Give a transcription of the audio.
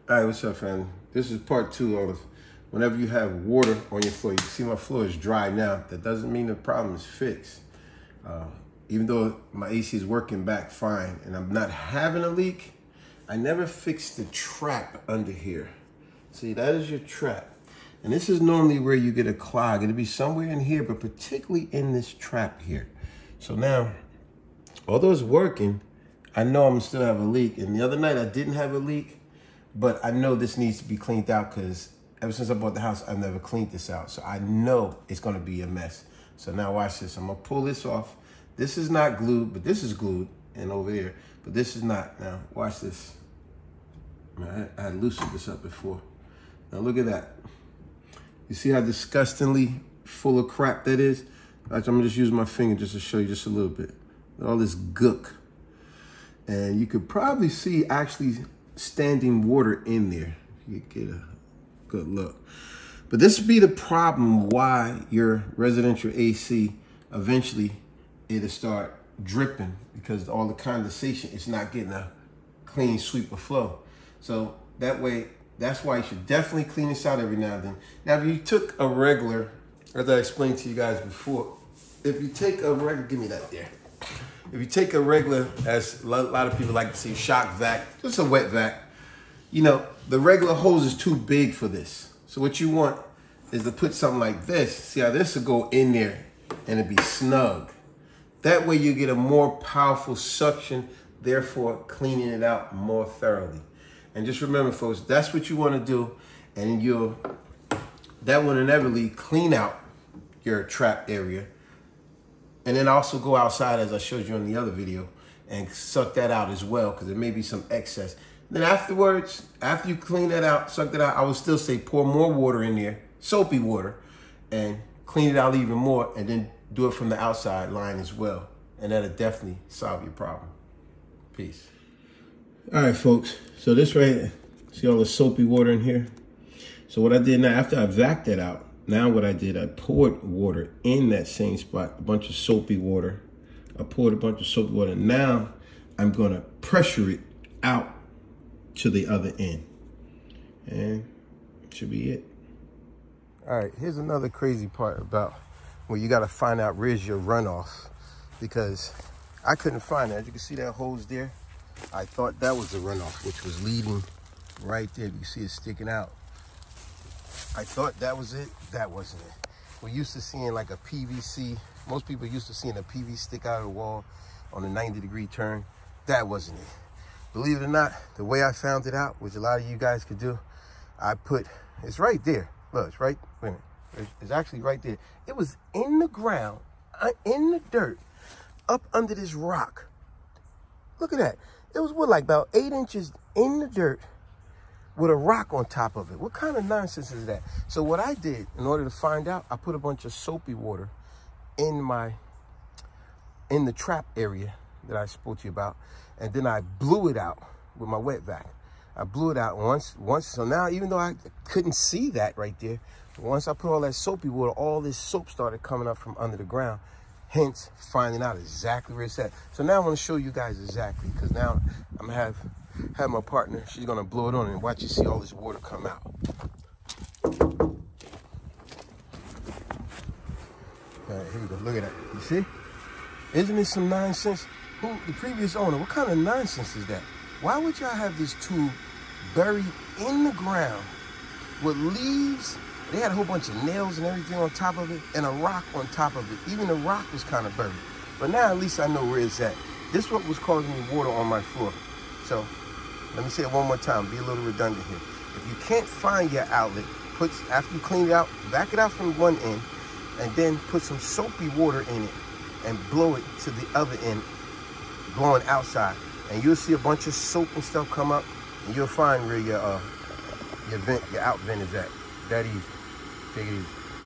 All right, what's up, fam? This is part 2 of whenever you have water on your floor. You can see my floor is dry now. That doesn't mean the problem is fixed. Even though my AC is working back fine and I'm not having a leak, I never fixed the trap under here. See, that is your trap. And this is normally where you get a clog. It'll be somewhere in here, but particularly in this trap here. So now, although it's working, I know I'm still have a leak. And the other night I didn't have a leak, but I know this needs to be cleaned out because ever since I bought the house, I've never cleaned this out. So I know it's gonna be a mess. So now watch this. I'm gonna pull this off. This is not glued, but this is glued and over here, but this is not. Now watch this. I had loosened this up before. Now look at that. You see how disgustingly full of crap that is? I'm gonna just use my finger just to show you just a little bit. All this gook. And you could probably see actually standing water in there. You get a good look. But this would be the problem why your residential AC eventually it'll start dripping, because all the condensation is not getting a clean sweep of flow. So that way, that's why you should definitely clean this out every now and then. Now, if you took a regular, as I explained to you guys before, if you take a regular, give me that there. If you take a regular, as a lot of people like to see, shock vac, just a wet vac, you know, the regular hose is too big for this. So what you want is to put something like this. See how this will go in there and it'll be snug. That way you get a more powerful suction, therefore cleaning it out more thoroughly. And just remember, folks, that's what you want to do. And that will inevitably clean out your trap area. And then also go outside, as I showed you in the other video, and suck that out as well, because there may be some excess. Then afterwards, after you clean that out, suck that out, I would still say pour more water in there, soapy water, and clean it out even more, and then do it from the outside line as well. And that'll definitely solve your problem. Peace. All right, folks. So this right here, see all the soapy water in here? So what I did now, after I vacuumed that out, now what I did, I poured water in that same spot, a bunch of soapy water. I poured a bunch of soapy water. Now I'm gonna pressure it out to the other end. And it should be it. All right, here's another crazy part about where you gotta find out where's your runoff, because I couldn't find that. You can see that hose there. I thought that was the runoff, which was leading right there. You see it sticking out. I thought that was it. That wasn't it. We're used to seeing like a PVC. Most people are used to seeing a PVC stick out of the wall on a 90-degree turn. That wasn't it. Believe it or not, the way I found it out, which a lot of you guys could do, it's right there. Look, it's right, wait a minute. It's actually right there. It was in the ground, in the dirt, up under this rock. Look at that. It was what, like about 8 inches in the dirt with a rock on top of it. What kind of nonsense is that? So what I did, in order to find out, I put a bunch of soapy water in the trap area that I spoke to you about, and then I blew it out with my wet vac. I blew it out once. So now, even though I couldn't see that right there, once I put all that soapy water, all this soap started coming up from under the ground, hence finding out exactly where it's at. So now I want to show you guys exactly, because now I'm gonna have my partner, she's gonna blow it on and watch you see all this water come out. All right, here we go, look at that, you see? Isn't this some nonsense? The previous owner, what kind of nonsense is that? Why would y'all have this tube buried in the ground with leaves? They had a whole bunch of nails and everything on top of it, and a rock on top of it. Even the rock was kind of buried. But now at least I know where it's at. This is what was causing me water on my floor. So let me say it one more time, be a little redundant here. If you can't find your outlet, after you clean it out, back it out from one end, and then put some soapy water in it and blow it to the other end, blowing outside. And you'll see a bunch of soap and stuff come up, and you'll find where your out vent is at. That easy. Take it easy.